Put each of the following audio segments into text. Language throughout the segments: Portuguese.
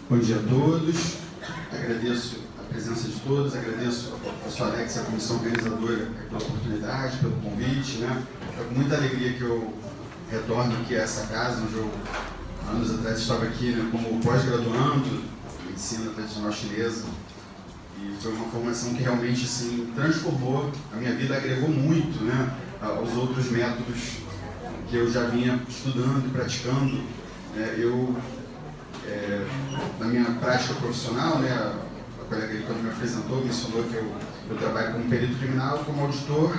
Bom dia a todos, agradeço a presença de todos, agradeço a sua Alex, a comissão organizadora, pela oportunidade, pelo convite, né? É com muita alegria que eu retorno aqui a essa casa, onde eu, anos atrás, estava aqui, né, como pós-graduando em medicina tradicional chinesa, e foi uma formação que realmente assim, transformou a minha vida, agregou muito, né, aos outros métodos que eu já vinha estudando e praticando. Na minha prática profissional, né, a colega que quando me apresentou mencionou que eu trabalho como perito criminal, como auditor,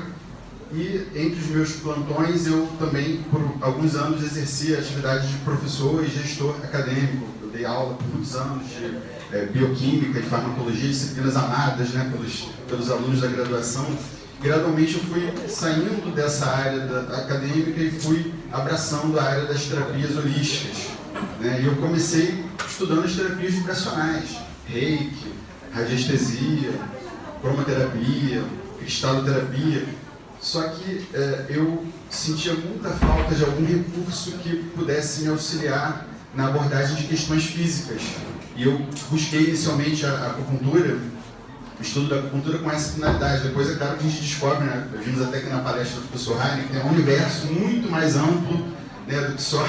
e entre os meus plantões eu também, por alguns anos, exerci a atividade de professor e gestor acadêmico. Eu dei aula por muitos anos de bioquímica e farmacologia, disciplinas amadas, né, pelos alunos da graduação. Gradualmente eu fui saindo dessa área acadêmica e fui abraçando a área das terapias holísticas, né? E eu comecei estudando as terapias vibracionais, reiki, radiestesia, cromoterapia, cristaloterapia. Só que eu sentia muita falta de algum recurso que pudesse me auxiliar na abordagem de questões físicas. E eu busquei inicialmente a acupuntura, o estudo da acupuntura com essa finalidade. Depois é claro que a gente descobre, né, vimos até aqui na palestra do professor Heine, que é um universo muito mais amplo, né, do que só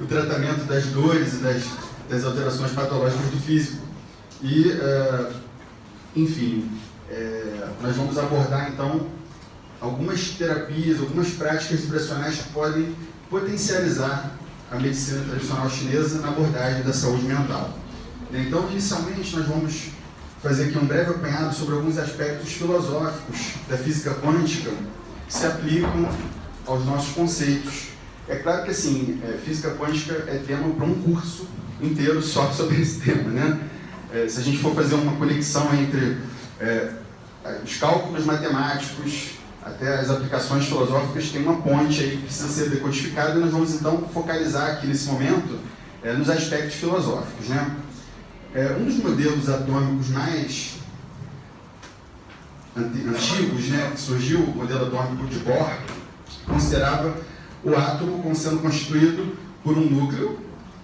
o tratamento das dores e das alterações patológicas do físico. E, enfim, nós vamos abordar então algumas terapias, algumas práticas vibracionais que podem potencializar a medicina tradicional chinesa na abordagem da saúde mental. Então, inicialmente, nós vamos fazer aqui um breve apanhado sobre alguns aspectos filosóficos da física quântica que se aplicam aos nossos conceitos. É claro que, assim, física quântica é tema para um curso inteiro só sobre esse tema, né? Se a gente for fazer uma conexão entre os cálculos matemáticos até as aplicações filosóficas, tem uma ponte aí que precisa ser decodificada, e nós vamos, então, focalizar aqui nesse momento nos aspectos filosóficos, né? Um dos modelos atômicos mais antigos, né, que surgiu, o modelo atômico de Bohr, considerava o átomo como sendo constituído por um núcleo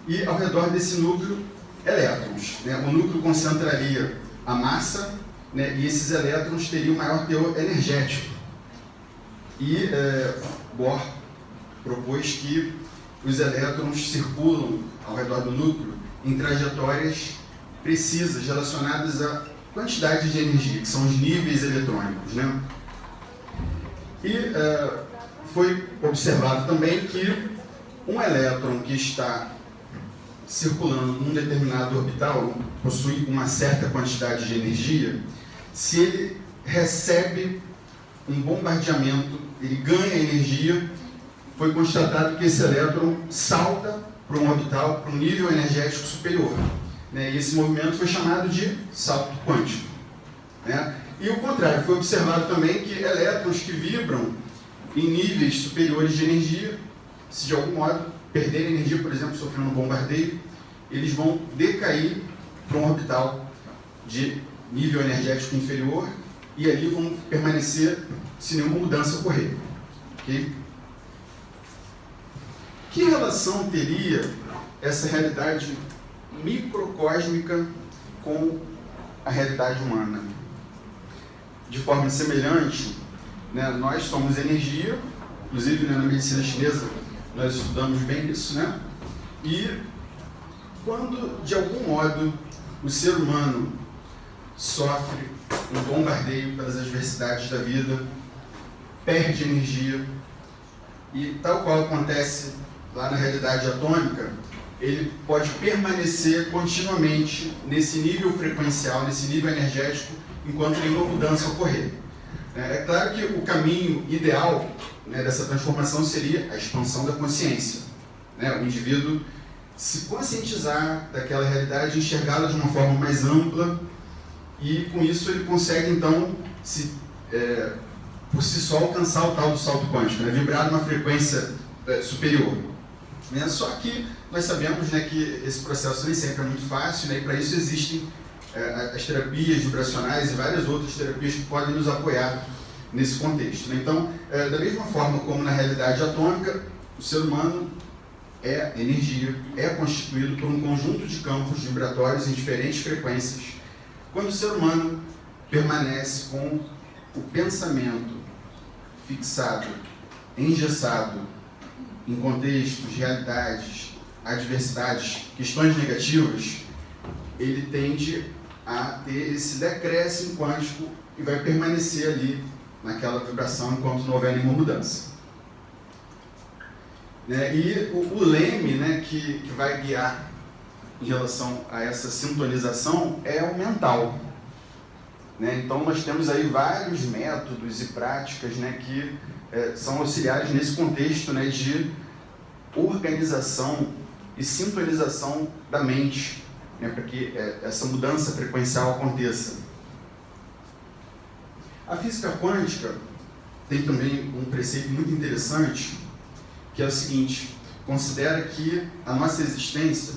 e, ao redor desse núcleo, elétrons, né? O núcleo concentraria a massa, né, e esses elétrons teriam maior teor energético. E Bohr propôs que os elétrons circulam ao redor do núcleo em trajetórias precisas relacionadas à quantidade de energia, que são os níveis eletrônicos, né? E foi observado também que um elétron que está circulando num determinado orbital possui uma certa quantidade de energia. Se ele recebe um bombardeamento, ele ganha energia, foi constatado que esse elétron salta para um orbital, para um nível energético superior, né? E esse movimento foi chamado de salto quântico, né? E o contrário, foi observado também que elétrons que vibram em níveis superiores de energia, se de algum modo perderem energia, por exemplo, sofrendo um bombardeio, eles vão decair para um orbital de nível energético inferior e ali vão permanecer sem nenhuma mudança ocorrer. Okay? Que relação teria essa realidade microcósmica com a realidade humana? De forma semelhante, né, nós somos energia, inclusive, né, na medicina chinesa nós estudamos bem isso, né? E quando, de algum modo, o ser humano sofre um bombardeio pelas adversidades da vida, perde energia, e tal qual acontece lá na realidade atômica, ele pode permanecer continuamente nesse nível frequencial, nesse nível energético, enquanto nenhuma mudança ocorrer. É claro que o caminho ideal, né, dessa transformação seria a expansão da consciência, né? O indivíduo se conscientizar daquela realidade, enxergá-la de uma forma mais ampla, e com isso ele consegue então por si só alcançar o tal do salto quântico, né? Vibrar numa frequência superior. Só que nós sabemos, né, que esse processo nem sempre é muito fácil, né, e para isso existem as terapias vibracionais e várias outras terapias que podem nos apoiar nesse contexto, né? Então, da mesma forma como na realidade atômica, o ser humano energia, é constituído por um conjunto de campos vibratórios em diferentes frequências. Quando o ser humano permanece com o pensamento fixado, engessado em contextos, realidades, adversidades, questões negativas, ele tende a ter esse decréscimo quântico e vai permanecer ali naquela vibração enquanto não houver nenhuma mudança. E o leme, né, que vai guiar em relação a essa sintonização é o mental. Então nós temos aí vários métodos e práticas, que são auxiliares nesse contexto, de organização e sintonização da mente, para que essa mudança frequencial aconteça. A física quântica tem também um preceito muito interessante, que é o seguinte: considera que a nossa existência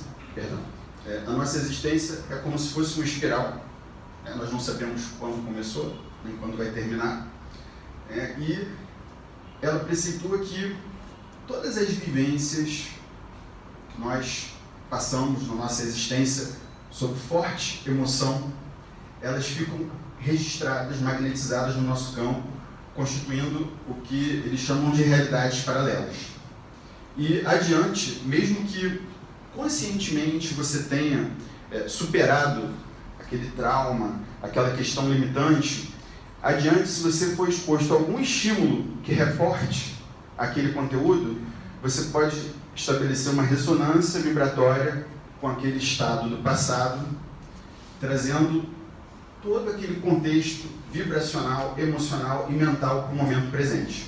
é como se fosse uma espiral. Nós não sabemos quando começou, nem quando vai terminar. E ela preceitua que todas as vivências que nós passamos na nossa existência sob forte emoção, elas ficam registradas, magnetizadas no nosso campo, constituindo o que eles chamam de realidades paralelas. E adiante, mesmo que conscientemente você tenha superado aquele trauma, aquela questão limitante, adiante, se você for exposto a algum estímulo que reforce aquele conteúdo, você pode estabelecer uma ressonância vibratória com aquele estado do passado, trazendo todo aquele contexto vibracional, emocional e mental para o momento presente.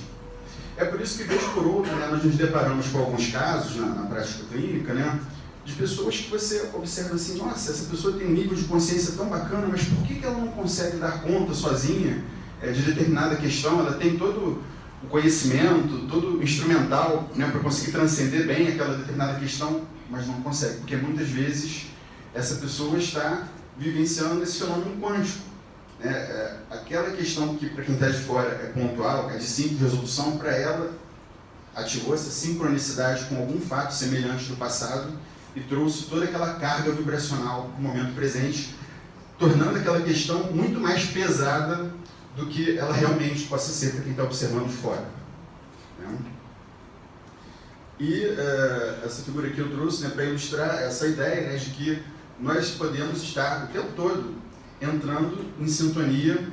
É por isso que, vez por outra, nós nos deparamos com alguns casos na prática clínica, de pessoas que você observa assim: nossa, essa pessoa tem um nível de consciência tão bacana, mas por que ela não consegue dar conta sozinha de determinada questão? Ela tem todo o conhecimento, todo o instrumental, para conseguir transcender bem aquela determinada questão, mas não consegue, porque muitas vezes essa pessoa está vivenciando esse fenômeno quântico. Aquela questão que para quem está de fora é pontual, é de simples resolução, para ela ativou essa sincronicidade com algum fato semelhante do passado e trouxe toda aquela carga vibracional para o momento presente, tornando aquela questão muito mais pesada do que ela realmente possa ser para quem está observando de fora. E essa figura aqui eu trouxe para ilustrar essa ideia de que nós podemos estar o tempo todo entrando em sintonia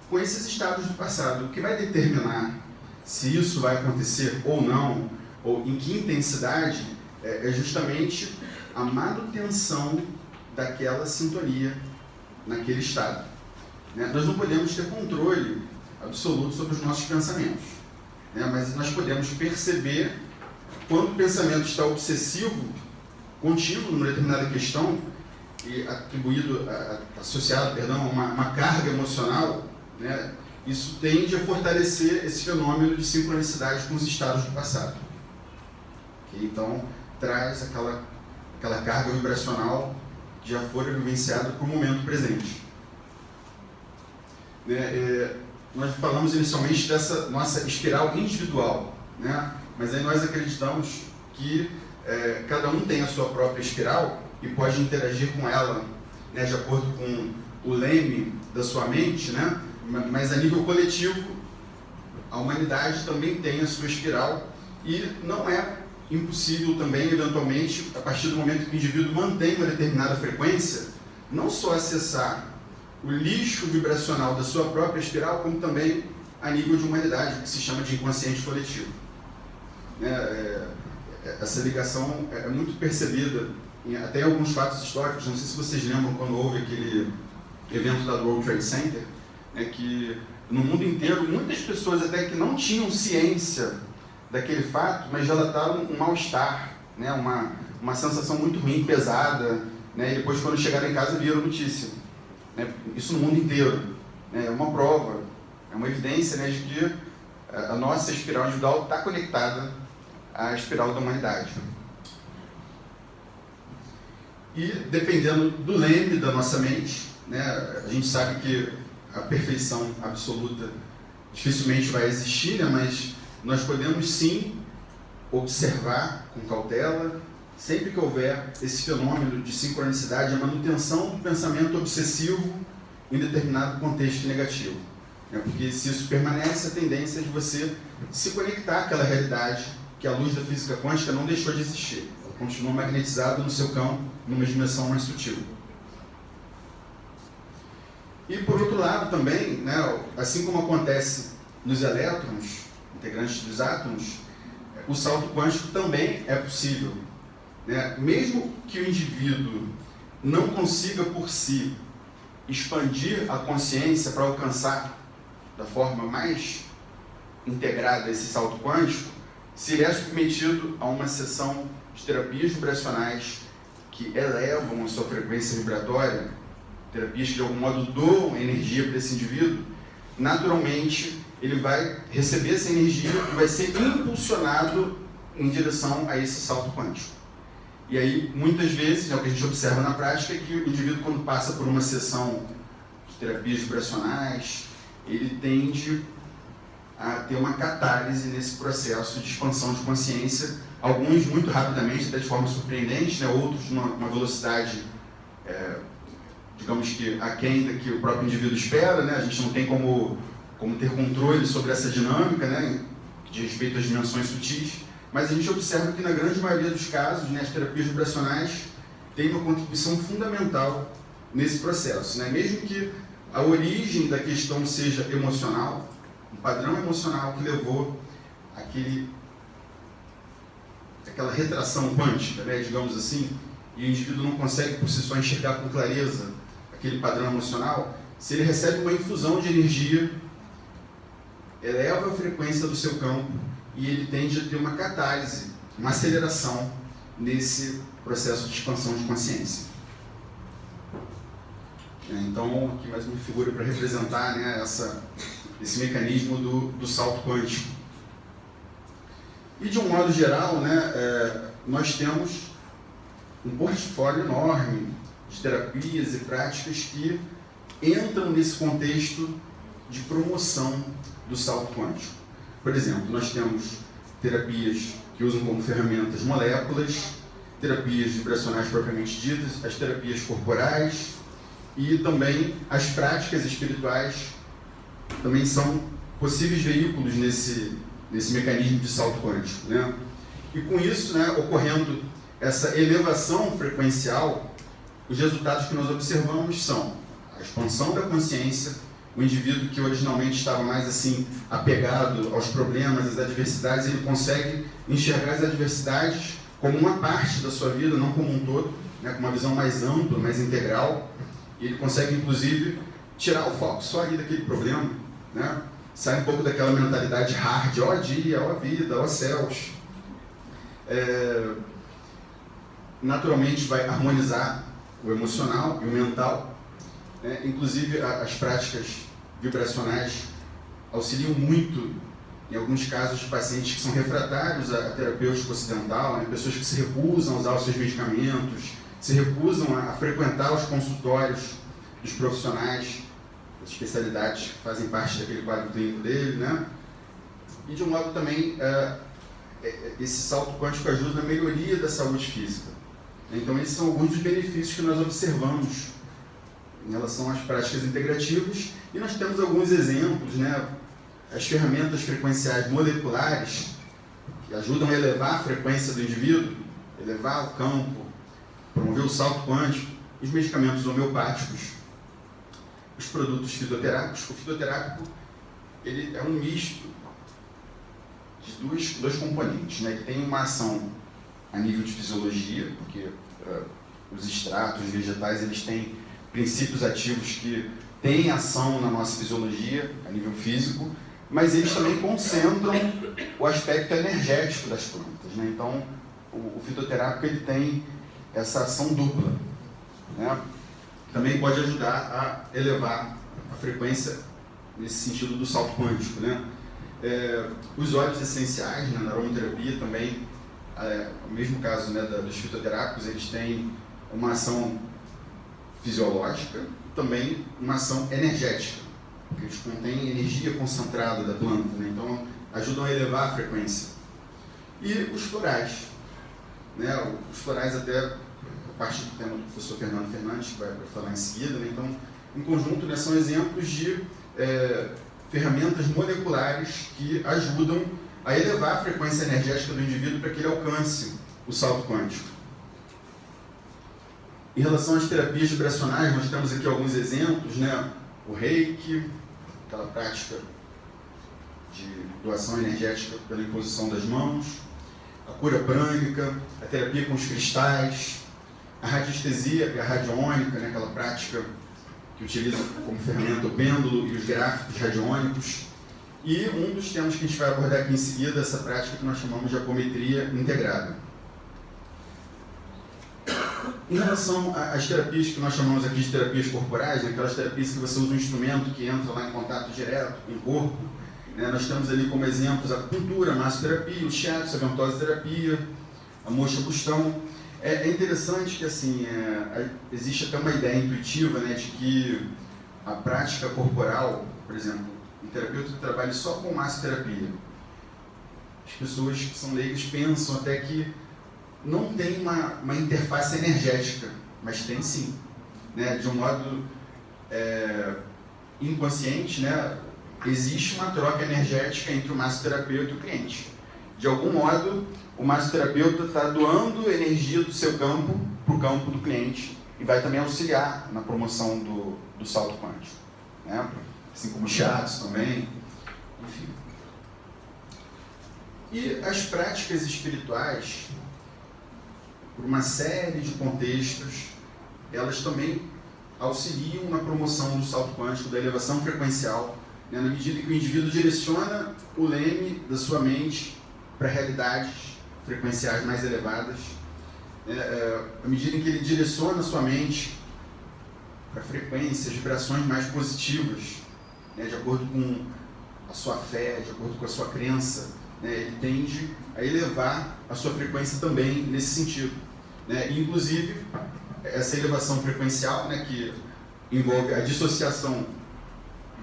com esses estados do passado. O que vai determinar se isso vai acontecer ou não, ou em que intensidade, é justamente a manutenção daquela sintonia naquele estado. Nós não podemos ter controle absoluto sobre os nossos pensamentos, mas nós podemos perceber quando o pensamento está obsessivo, contínuo numa determinada questão, e associado a uma carga emocional, isso tende a fortalecer esse fenômeno de sincronicidade com os estados do passado. Então, traz aquela carga vibracional que já foi vivenciada para o momento presente. Nós falamos inicialmente dessa nossa espiral individual, mas aí nós acreditamos que cada um tem a sua própria espiral e pode interagir com ela, de acordo com o leme da sua mente, mas a nível coletivo, a humanidade também tem a sua espiral e não é impossível também, eventualmente, a partir do momento que o indivíduo mantém uma determinada frequência, não só acessar o lixo vibracional da sua própria espiral, como também a nível de humanidade, que se chama de inconsciente coletivo. Essa ligação é muito percebida até em alguns fatos históricos. Não sei se vocês lembram quando houve aquele evento da World Trade Center, que no mundo inteiro, muitas pessoas até que não tinham ciência daquele fato, mas relataram um mal-estar, uma sensação muito ruim, pesada, e depois quando chegaram em casa viram notícia. Isso no mundo inteiro. É uma prova, é uma evidência de que a nossa espiral individual está conectada à espiral da humanidade. E dependendo do leme da nossa mente, a gente sabe que a perfeição absoluta dificilmente vai existir, mas nós podemos sim observar com cautela, sempre que houver esse fenômeno de sincronicidade, a manutenção do pensamento obsessivo em determinado contexto negativo. Porque se isso permanece, a tendência é de você se conectar àquela realidade que a luz da física quântica não deixou de existir. Ela continua magnetizada no seu campo, numa dimensão mais sutil. E por outro lado também, né, assim como acontece nos elétrons, integrantes dos átomos, o salto quântico também é possível. Né? Mesmo que o indivíduo não consiga por si expandir a consciência para alcançar da forma mais integrada esse salto quântico, se ele é submetido a uma sessão de terapias vibracionais que elevam a sua frequência vibratória, terapias que de algum modo doam energia para esse indivíduo, naturalmente ele vai receber essa energia e vai ser impulsionado em direção a esse salto quântico. E aí, muitas vezes, o que a gente observa na prática é que o indivíduo, quando passa por uma sessão de terapias vibracionais, ele tende a ter uma catálise nesse processo de expansão de consciência, alguns muito rapidamente, até de forma surpreendente, né? Outros numa velocidade, digamos que aquém da que o próprio indivíduo espera, né? A gente não tem como ter controle sobre essa dinâmica, né? De respeito às dimensões sutis, mas a gente observa que na grande maioria dos casos, né, as terapias vibracionais têm uma contribuição fundamental nesse processo, né? Mesmo que a origem da questão seja emocional, um padrão emocional que levou aquela retração quântica, né, digamos assim, e o indivíduo não consegue por si só enxergar com clareza aquele padrão emocional, se ele recebe uma infusão de energia, eleva a frequência do seu campo e ele tende a ter uma catálise, uma aceleração nesse processo de expansão de consciência. Então, aqui mais uma figura para representar, né, esse mecanismo do salto quântico. E de um modo geral, né, nós temos um portfólio enorme de terapias e práticas que entram nesse contexto de promoção do salto quântico. Por exemplo, nós temos terapias que usam como ferramentas moléculas, terapias vibracionais propriamente ditas, as terapias corporais e também as práticas espirituais também são possíveis veículos nesse mecanismo de salto quântico, né? E com isso, né, ocorrendo essa elevação frequencial, os resultados que nós observamos são a expansão da consciência, o indivíduo que originalmente estava mais assim apegado aos problemas, às adversidades, ele consegue enxergar as adversidades como uma parte da sua vida, não como um todo, né, com uma visão mais ampla, mais integral, e ele consegue inclusive tirar o foco só ali daquele problema, né? Sai um pouco daquela mentalidade hard, ó dia, ó vida, ó céus. Naturalmente vai harmonizar o emocional e o mental. Inclusive as práticas vibracionais auxiliam muito, em alguns casos, de pacientes que são refratários à terapêutica ocidental, né? Pessoas que se recusam a usar os seus medicamentos, se recusam a frequentar os consultórios dos profissionais, das especialidades que fazem parte daquele quadro clínico dele, né? E de um modo também, esse salto quântico ajuda na melhoria da saúde física. Então esses são alguns dos benefícios que nós observamos em relação às práticas integrativas, e nós temos alguns exemplos, né? As ferramentas frequenciais moleculares, que ajudam a elevar a frequência do indivíduo, elevar o campo, promover o salto quântico, os medicamentos homeopáticos, os produtos fitoterápicos. O fitoterápico, ele é um misto de dois componentes, né? Que tem uma ação a nível de fisiologia, porque os extratos vegetais, eles têm princípios ativos que têm ação na nossa fisiologia, a nível físico, mas eles também concentram o aspecto energético das plantas, né? Então, o fitoterápico, ele tem essa ação dupla, né? Também pode ajudar a elevar a frequência nesse sentido do salto quântico, né? Os óleos essenciais, né, na aromaterapia também, no mesmo caso, né, dos fitoterápicos, eles têm uma ação fisiológica e também uma ação energética, porque eles contêm energia concentrada da planta, né? Então ajudam a elevar a frequência. E os florais. né? Os florais até, a partir do tema do professor Fernando Fernandes, que vai falar em seguida, né? Então, em conjunto, né, são exemplos de ferramentas moleculares que ajudam a elevar a frequência energética do indivíduo para que ele alcance o salto quântico. Em relação às terapias vibracionais, nós temos aqui alguns exemplos, né? O Reiki, aquela prática de doação energética pela imposição das mãos, a cura prânica, a terapia com os cristais, a radiestesia, que é a radiônica, né? Aquela prática que utiliza como ferramenta o pêndulo e os gráficos radiônicos. E um dos temas que a gente vai abordar aqui em seguida é essa prática que nós chamamos de apometria integrada. Em relação às terapias que nós chamamos aqui de terapias corporais, né, aquelas terapias que você usa um instrumento que entra lá em contato direto com o corpo, né, nós temos ali como exemplos a acupuntura, a massoterapia, o shiatsu, a ventosa terapia, a moxa-bustão. É interessante que assim, existe até uma ideia intuitiva, né, de que a prática corporal, por exemplo, um terapeuta que trabalha só com massoterapia, as pessoas que são leigas pensam até que não tem uma interface energética, mas tem sim, né? De um modo inconsciente, né? Existe uma troca energética entre o massoterapeuta e o cliente. De algum modo, o massoterapeuta está doando energia do seu campo para o campo do cliente e vai também auxiliar na promoção do salto quântico, né? Assim como o shiatsu também, enfim. E as práticas espirituais, por uma série de contextos, elas também auxiliam na promoção do salto quântico, da elevação frequencial, né, na medida que o indivíduo direciona o leme da sua mente para realidades frequenciais mais elevadas, à medida em que ele direciona a sua mente para frequências, vibrações mais positivas, né, de acordo com a sua fé, de acordo com a sua crença, né, ele tende a elevar a sua frequência também nesse sentido, né? E, inclusive, essa elevação frequencial, né, que envolve a dissociação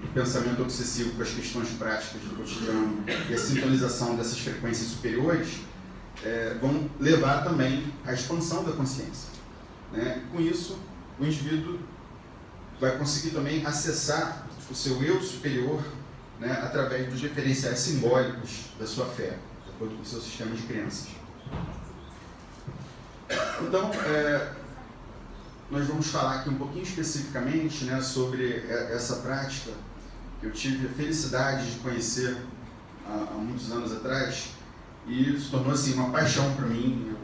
do pensamento obsessivo com as questões práticas do cotidiano e a sintonização dessas frequências superiores, vão levar também à expansão da consciência, né? Com isso, o indivíduo vai conseguir também acessar o seu eu superior, né, através dos referenciais simbólicos da sua fé, de acordo com o seu sistema de crenças. Então, nós vamos falar aqui um pouquinho especificamente, né, sobre essa prática que eu tive a felicidade de conhecer há muitos anos atrás e se tornou assim, uma paixão para mim.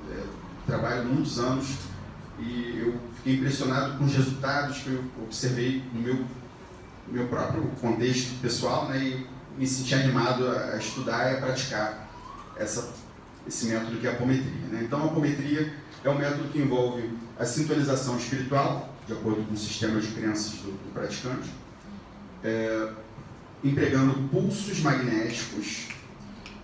Eu trabalho há muitos anos e eu fiquei impressionado com os resultados que eu observei no meu próprio contexto pessoal, né, e me senti animado a estudar e a praticar esse método que é a apometria, né? Então, a apometria é um método que envolve a sintonização espiritual, de acordo com o sistema de crenças do praticante, empregando pulsos magnéticos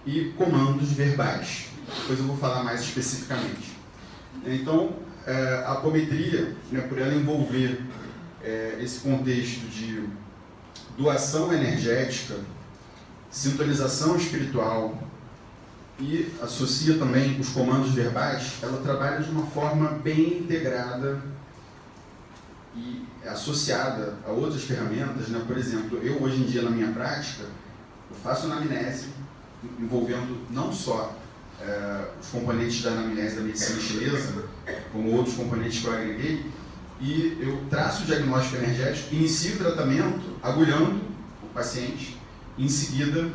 e comandos verbais. Depois eu vou falar mais especificamente. Então, a apometria, né, por ela envolver esse contexto de doação energética, sintonização espiritual e associa também os comandos verbais, ela trabalha de uma forma bem integrada e associada a outras ferramentas, né? Por exemplo, eu hoje em dia na minha prática, eu faço anamnese envolvendo não só os componentes da anamnese da medicina chinesa, como outros componentes que eu agreguei, e eu traço o diagnóstico energético, inicio o tratamento agulhando o paciente, e em seguida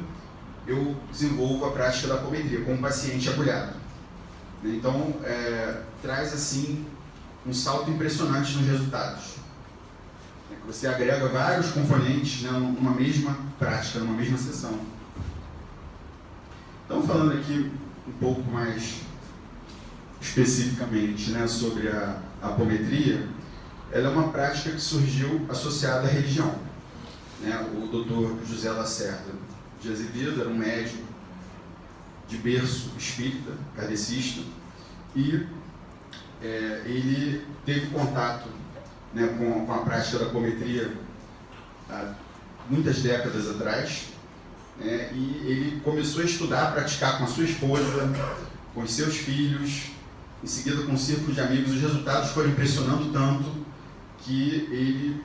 eu desenvolvo a prática da apometria com o paciente agulhado. Então, traz assim um salto impressionante nos resultados. Você agrega vários componentes, né, numa mesma prática, numa mesma sessão. Então, falando aqui um pouco mais especificamente, né, sobre a apometria, ela é uma prática que surgiu associada à religião, né? O Dr. José Lacerda de Azevedo era um médico de berço espírita, kardecista, e ele teve contato, né, com a prática da apometria há muitas décadas atrás, né, e ele começou a estudar, a praticar com a sua esposa, com os seus filhos, em seguida com um círculo de amigos. Os resultados foram impressionando tanto que ele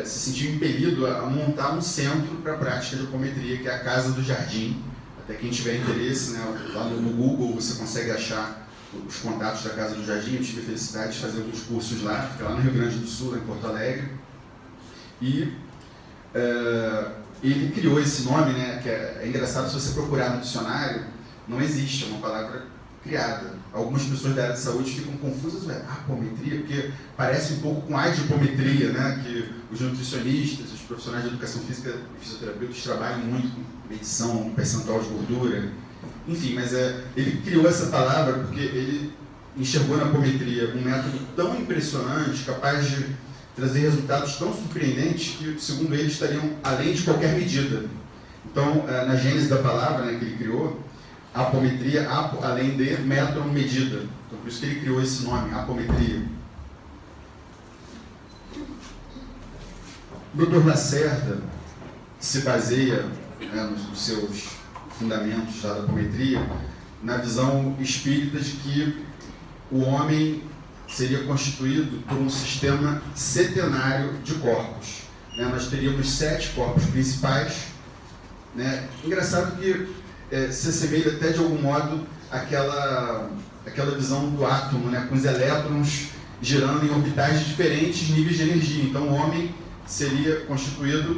se sentiu impelido a montar um centro para a prática de apometria, que é a Casa do Jardim. Até quem tiver interesse, né, lá no Google você consegue achar os contatos da Casa do Jardim. Eu tive a felicidade de fazer alguns cursos lá, fica lá no Rio Grande do Sul, lá em Porto Alegre. E ele criou esse nome, né, que é engraçado, se você procurar no dicionário, não existe, é uma palavra criada. Algumas pessoas da área de saúde ficam confusas, apometria, porque parece um pouco com a adipometria, né, que os nutricionistas, os profissionais de educação física e fisioterapeutas trabalham muito com medição, percentual de gordura, enfim, mas ele criou essa palavra porque ele enxergou na apometria um método tão impressionante, capaz de trazer resultados tão surpreendentes que, segundo ele, estariam além de qualquer medida. Então, na gênese da palavra, né, que ele criou, apometria, além de metro, medida. Então, por isso que ele criou esse nome, apometria. O Dr. Lacerda se baseia, né, nos seus fundamentos da apometria na visão espírita de que o homem seria constituído por um sistema setenário de corpos. Né? Nós teríamos 7 corpos principais. Né? Engraçado que se assemelha até de algum modo àquela visão do átomo, né? Com os elétrons girando em orbitais de diferentes níveis de energia. Então o homem seria constituído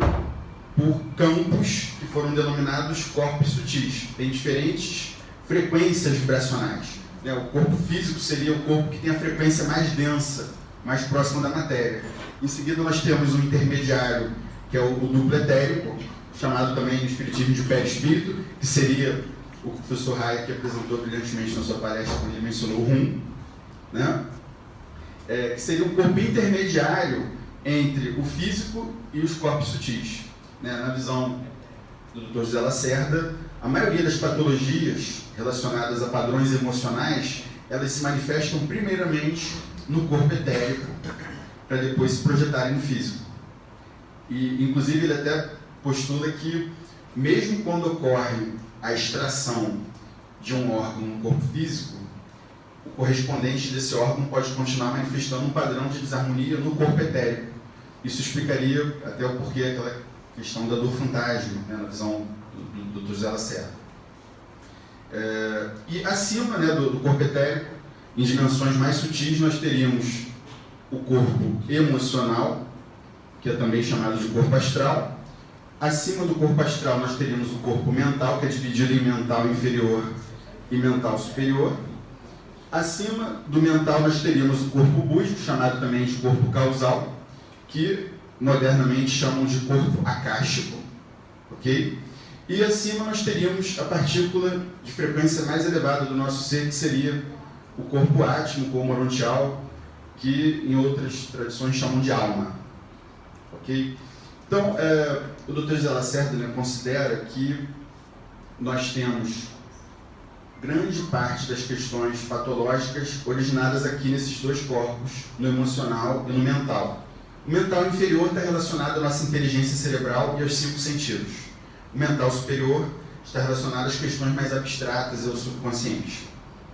por campos que foram denominados corpos sutis. Tem diferentes frequências vibracionais. O corpo físico seria o corpo que tem a frequência mais densa, mais próxima da matéria. Em seguida nós temos um intermediário, que é o duplo etérico, chamado também no espiritismo de perispírito, que seria o que o professor Hayek apresentou brilhantemente na sua palestra quando ele mencionou o Rum, né? Que seria um corpo intermediário entre o físico e os corpos sutis. Né? Na visão do Dr. José Lacerda, a maioria das patologias relacionadas a padrões emocionais, elas se manifestam primeiramente no corpo etérico, para depois se projetarem no físico. E, inclusive, ele até postula que, mesmo quando ocorre a extração de um órgão no corpo físico, o correspondente desse órgão pode continuar manifestando um padrão de desarmonia no corpo etérico. Isso explicaria até o porquê aquela questão da dor fantasma, né, na visão do Dr. José Lacerda. E acima, né, do corpo etérico, em dimensões mais sutis, nós teríamos o corpo emocional, que é também chamado de corpo astral. Acima do corpo astral nós teríamos o corpo mental, que é dividido em mental inferior e mental superior. Acima do mental nós teríamos o corpo búdico, chamado também de corpo causal, que modernamente chamam de corpo acástico, ok? E acima nós teríamos a partícula de frequência mais elevada do nosso ser, que seria o corpo átmico ou morontial, que em outras tradições chamam de alma, ok? Então, o Dr. José Lacerda, né, considera que nós temos grande parte das questões patológicas originadas aqui nesses 2 corpos, no emocional e no mental. O mental inferior está relacionado à nossa inteligência cerebral e aos 5 sentidos. O mental superior está relacionado às questões mais abstratas e ao subconsciente.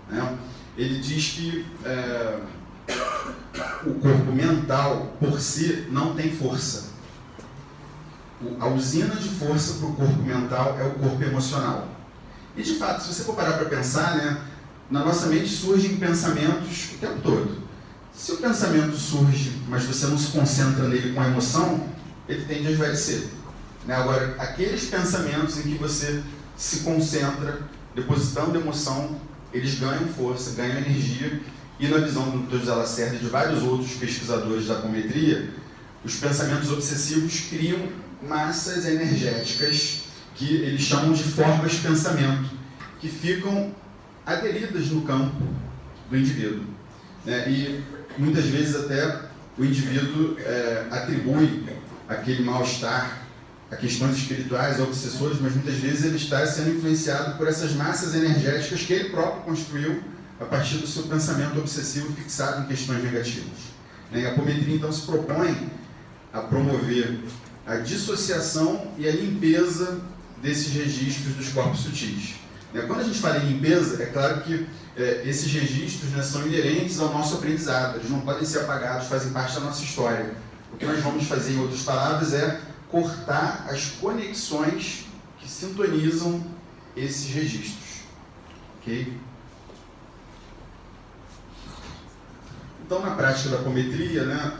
Né? Ele diz que o corpo mental, por si, não tem força. A usina de força para o corpo mental é o corpo emocional. E, de fato, se você for parar para pensar, né, na nossa mente surgem pensamentos o tempo todo. Se o pensamento surge, mas você não se concentra nele com a emoção, ele tende a esvaecer. Né? Agora, aqueles pensamentos em que você se concentra, depositando emoção, eles ganham força, ganham energia, e na visão do Dr. José Lacerda e de vários outros pesquisadores da apometria, os pensamentos obsessivos criam massas energéticas que eles chamam de formas de pensamento, que ficam aderidas no campo do indivíduo. Né? E muitas vezes até o indivíduo atribui aquele mal-estar a questões espirituais, a obsessores, mas muitas vezes ele está sendo influenciado por essas massas energéticas que ele próprio construiu a partir do seu pensamento obsessivo fixado em questões negativas. E a apometria então se propõe a promover a dissociação e a limpeza desses registros dos corpos sutis. Quando a gente fala em limpeza, é claro que esses registros, né, são inerentes ao nosso aprendizado, eles não podem ser apagados, fazem parte da nossa história. O que nós vamos fazer, em outras palavras, é cortar as conexões que sintonizam esses registros. Ok? Então, na prática da apometria, né,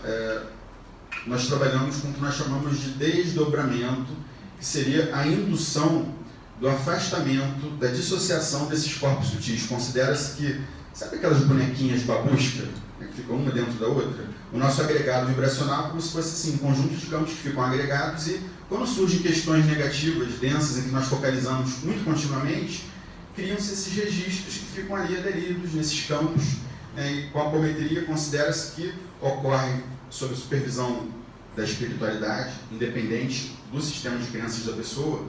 nós trabalhamos com o que nós chamamos de desdobramento, que seria a indução do afastamento, da dissociação desses corpos sutis. Considera-se que, sabe aquelas bonequinhas de babusca, né, que ficam uma dentro da outra? O nosso agregado vibracional é como se fosse assim, um conjunto de campos que ficam agregados, e quando surgem questões negativas, densas, em que nós focalizamos muito continuamente, criam-se esses registros que ficam ali aderidos nesses campos, e com a apometria considera-se que ocorre sob a supervisão da espiritualidade, independente do sistema de crenças da pessoa,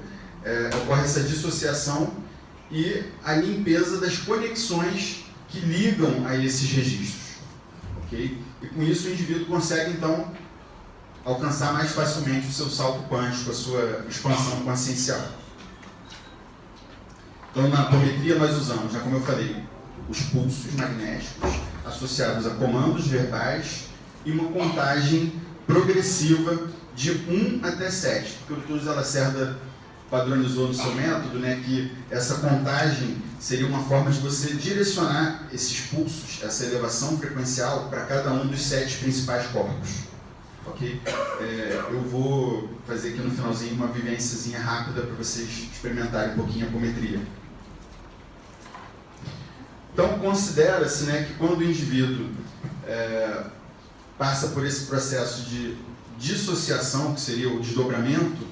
ocorre essa dissociação e a limpeza das conexões que ligam a esses registros. Okay? E com isso o indivíduo consegue, então, alcançar mais facilmente o seu salto quântico, a sua expansão consciencial. Então, na apometria nós usamos, como eu falei, os pulsos magnéticos associados a comandos verbais e uma contagem progressiva de 1 até 7, porque o Dr. José Lacerda padronizou no seu método, né, que essa contagem seria uma forma de você direcionar esses pulsos, essa elevação frequencial, para cada um dos 7 principais corpos. Ok? Eu vou fazer aqui no finalzinho uma vivênciazinha rápida para vocês experimentarem um pouquinho a apometria. Então, considera-se, né, que quando o indivíduo passa por esse processo de dissociação, que seria o desdobramento,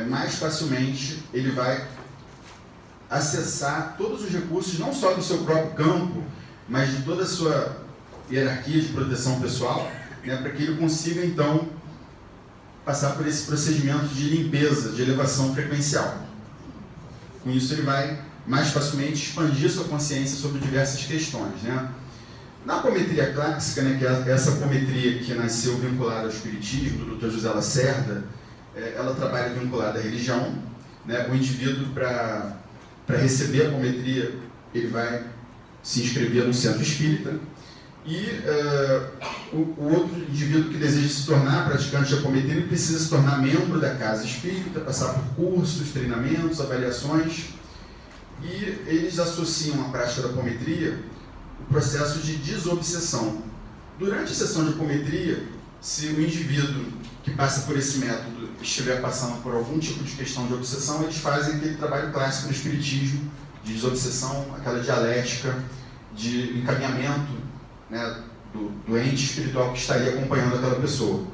mais facilmente ele vai acessar todos os recursos, não só do seu próprio campo, mas de toda a sua hierarquia de proteção pessoal, né, para que ele consiga, então, passar por esse procedimento de limpeza, de elevação frequencial. Com isso, ele vai mais facilmente expandir sua consciência sobre diversas questões, né? Na apometria clássica, né, que é essa apometria que nasceu vinculada ao espiritismo, do Dr. José Lacerda, ela trabalha vinculada à religião, né? O indivíduo, para receber a apometria, ele vai se inscrever no centro espírita, e o outro indivíduo que deseja se tornar praticante de apometria, ele precisa se tornar membro da casa espírita, passar por cursos, treinamentos, avaliações, e eles associam à prática da apometria o processo de desobsessão. Durante a sessão de apometria, se o indivíduo que passa por esse método estiver passando por algum tipo de questão de obsessão, eles fazem aquele trabalho clássico do espiritismo, de desobsessão, aquela dialética de encaminhamento, né, do ente espiritual que estaria acompanhando aquela pessoa.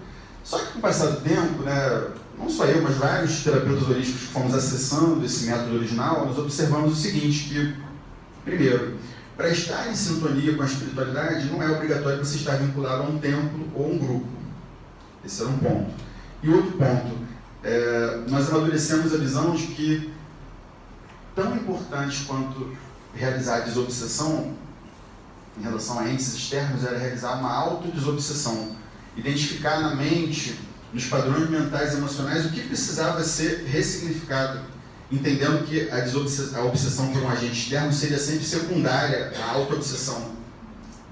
Só que com o passar do tempo, né, não só eu, mas vários terapeutas holísticos que fomos acessando esse método original, nós observamos o seguinte, que, primeiro, para estar em sintonia com a espiritualidade, não é obrigatório você estar vinculado a um templo ou um grupo. Esse era um ponto. E outro ponto, nós amadurecemos a visão de que, tão importante quanto realizar a desobsessão, em relação a entes externos, era realizar uma autodesobsessão, identificar na mente, nos padrões mentais e emocionais, o que precisava ser ressignificado, entendendo que a obsessão por um agente externo seria sempre secundária à auto-obsessão,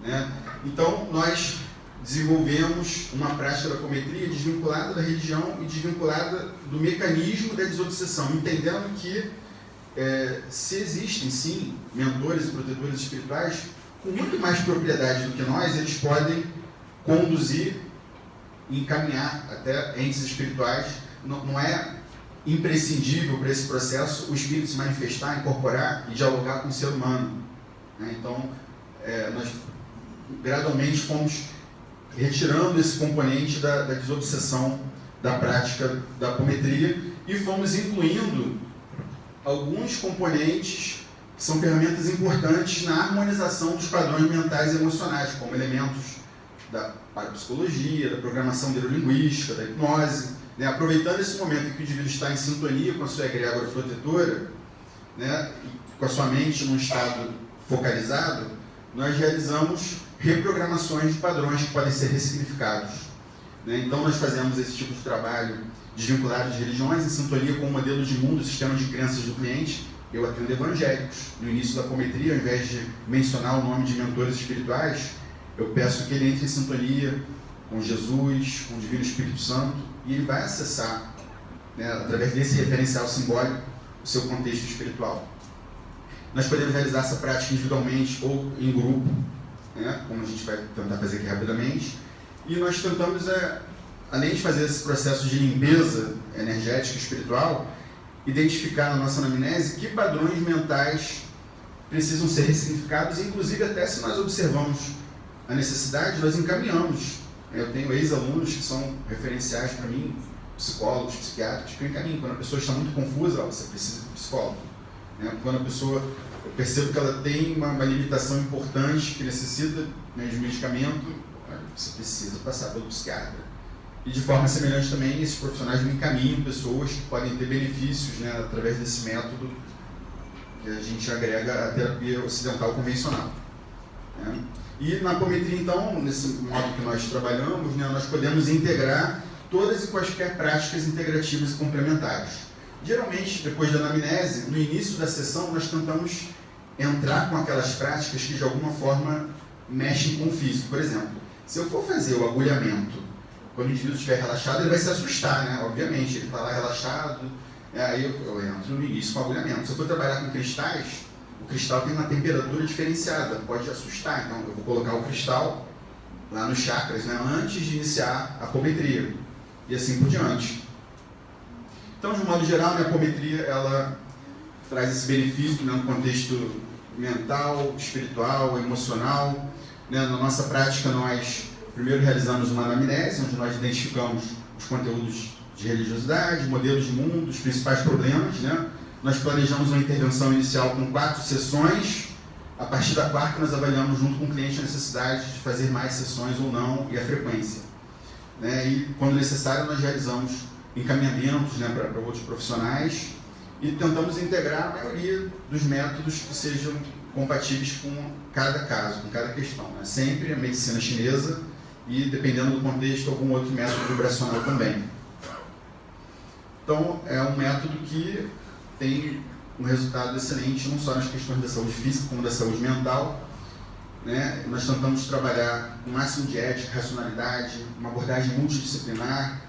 né? Então, nós desenvolvemos uma prática da apometria desvinculada da religião e desvinculada do mecanismo da desobsessão, entendendo que se existem, sim, mentores e protetores espirituais com muito mais propriedade do que nós, eles podem conduzir e encaminhar até entes espirituais. Não é imprescindível para esse processo o espírito se manifestar, incorporar e dialogar com o ser humano, né? Então, nós gradualmente fomos retirando esse componente da desobsessão da prática da apometria e fomos incluindo alguns componentes que são ferramentas importantes na harmonização dos padrões mentais e emocionais, como elementos da parapsicologia, da programação neurolinguística, da hipnose, né? Aproveitando esse momento em que o indivíduo está em sintonia com a sua egrégora protetora, né, com a sua mente num estado focalizado, nós realizamos reprogramações de padrões que podem ser ressignificados, né? Então nós fazemos esse tipo de trabalho desvinculado de religiões, em sintonia com o modelo de mundo, o sistema de crenças do cliente, eu atendo evangélicos. No início da apometria, ao invés de mencionar o nome de mentores espirituais, eu peço que ele entre em sintonia com Jesus, com o Divino Espírito Santo, e ele vai acessar, né, através desse referencial simbólico, o seu contexto espiritual. Nós podemos realizar essa prática individualmente ou em grupo, né, como a gente vai tentar fazer aqui rapidamente, e nós tentamos, além de fazer esse processo de limpeza energética e espiritual, identificar na nossa anamnese que padrões mentais precisam ser ressignificados, inclusive até se nós observamos a necessidade, nós encaminhamos. Eu tenho ex-alunos que são referenciais para mim, psicólogos, psiquiatras, que eu encaminho. Quando a pessoa está muito confusa, você precisa de um psicólogo. Quando a pessoa, eu percebo que ela tem uma limitação importante, que necessita, né, de medicamento, você precisa passar pelo psiquiatra. E de forma semelhante também, esses profissionais me encaminham pessoas que podem ter benefícios, né, através desse método que a gente agrega à terapia ocidental convencional. Né? E na apometria, então, nesse modo que nós trabalhamos, né, nós podemos integrar todas e quaisquer práticas integrativas e complementares. Geralmente, depois da anamnese, no início da sessão, nós tentamos entrar com aquelas práticas que de alguma forma mexem com o físico. Por exemplo, se eu for fazer o agulhamento, quando o indivíduo estiver relaxado, ele vai se assustar, né? Obviamente, ele está lá relaxado, aí eu entro no início com o agulhamento. Se eu for trabalhar com cristais, o cristal tem uma temperatura diferenciada, pode assustar, então eu vou colocar o cristal lá nos chakras, né, antes de iniciar a apometria, e assim por diante. Então, de um modo geral, a apometria, ela traz esse benefício, né, no contexto mental, espiritual, emocional. Né? Na nossa prática, nós primeiro realizamos uma anamnese, onde nós identificamos os conteúdos de religiosidade, modelos de mundo, os principais problemas, né? Nós planejamos uma intervenção inicial com 4 sessões. A partir da 4ª, nós avaliamos junto com o cliente a necessidade de fazer mais sessões ou não e a frequência. Né? E, quando necessário, nós realizamos encaminhamentos, né, para outros profissionais e tentamos integrar a maioria dos métodos que sejam compatíveis com cada caso, com cada questão. Né? Sempre a medicina chinesa e, dependendo do contexto, algum outro método vibracional também. Então, é um método que tem um resultado excelente, não só nas questões da saúde física, como da saúde mental. Né? Nós tentamos trabalhar com o máximo de ética, racionalidade, uma abordagem multidisciplinar,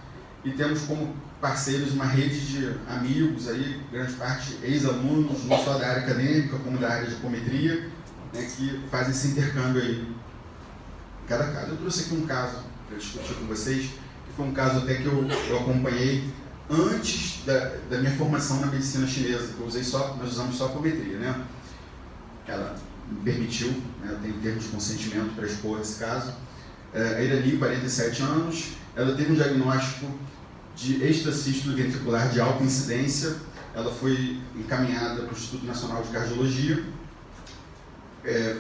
e temos como parceiros uma rede de amigos, aí, grande parte ex-alunos, não só da área acadêmica, como da área de apometria, né, que fazem esse intercâmbio aí em cada caso. Eu trouxe aqui um caso para discutir com vocês, que foi um caso até que eu acompanhei antes da minha formação na medicina chinesa, que nós usamos só apometria, né? Ela me permitiu, né, eu tenho termos de consentimento para expor esse caso. A Irani, 47 anos, ela teve um diagnóstico de extracístole ventricular de alta incidência. Ela foi encaminhada para o Instituto Nacional de Cardiologia,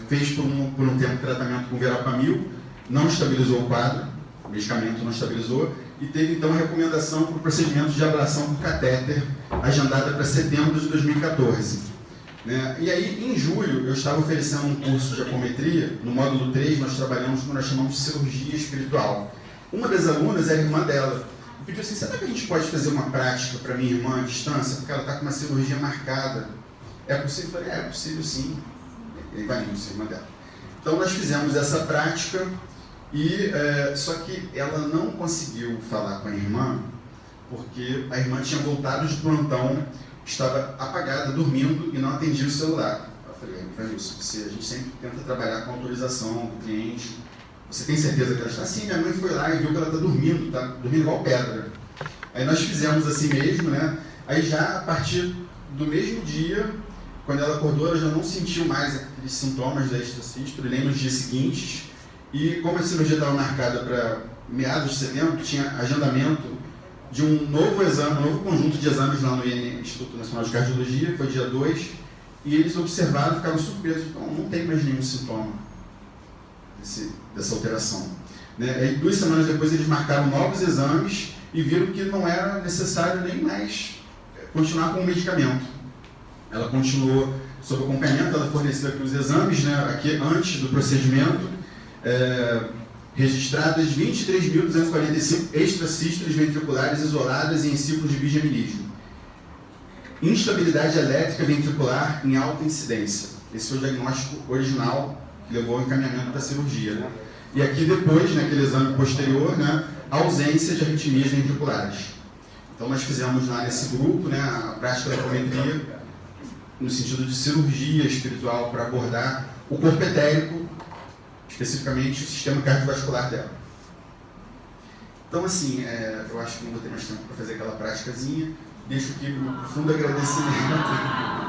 fez por um tempo tratamento com verapamil, não estabilizou o quadro, o medicamento não estabilizou, e teve então a recomendação para o procedimento de ablação por catéter, agendada para setembro de 2014. Né? E aí, em julho, eu estava oferecendo um curso de apometria. No módulo 3, nós trabalhamos com o que nós chamamos de cirurgia espiritual. Uma das alunas era a irmã dela. E pediu assim: será que a gente pode fazer uma prática para minha irmã à distância? Porque ela está com uma cirurgia marcada. É possível? Eu falei: é possível sim. E vai indo, irmã dela. Então, nós fizemos essa prática. E só que ela não conseguiu falar com a irmã, porque a irmã tinha voltado de plantão, estava apagada, dormindo e não atendia o celular. Eu falei: Vanilson, a gente sempre tenta trabalhar com autorização do cliente. Você tem certeza que ela está? Sim, minha mãe foi lá e viu que ela está dormindo igual pedra. Aí nós fizemos assim mesmo, né? Aí já a partir do mesmo dia, quando ela acordou, ela já não sentiu mais aqueles sintomas da extracístole, nem nos dias seguintes. E como a cirurgia estava marcada para meados de setembro, tinha agendamento de um novo exame, um novo conjunto de exames lá no Instituto Nacional de Cardiologia, foi dia 2, e eles observaram e ficaram surpresos. Então, não tem mais nenhum sintoma dessa alteração. Né? E 2 semanas depois eles marcaram novos exames e viram que não era necessário nem mais continuar com o medicamento. Ela continuou sob acompanhamento, ela forneceu aqui os exames, né, aqui antes do procedimento. Registradas 23.245 extracístoles ventriculares isoladas e em ciclos de bigeminismo. instabilidade elétrica ventricular em alta incidência. Esse foi o diagnóstico original que levou ao encaminhamento para a cirurgia, né? E aqui depois, naquele exame posterior, né, ausência de arritmias ventriculares. Então nós fizemos lá nesse grupo, né, a prática da ecometria no sentido de cirurgia espiritual para abordar o corpo etérico, especificamente o sistema cardiovascular dela. Então assim, eu acho que não vou ter mais tempo para fazer aquela práticazinha. Deixo aqui o meu profundo agradecimento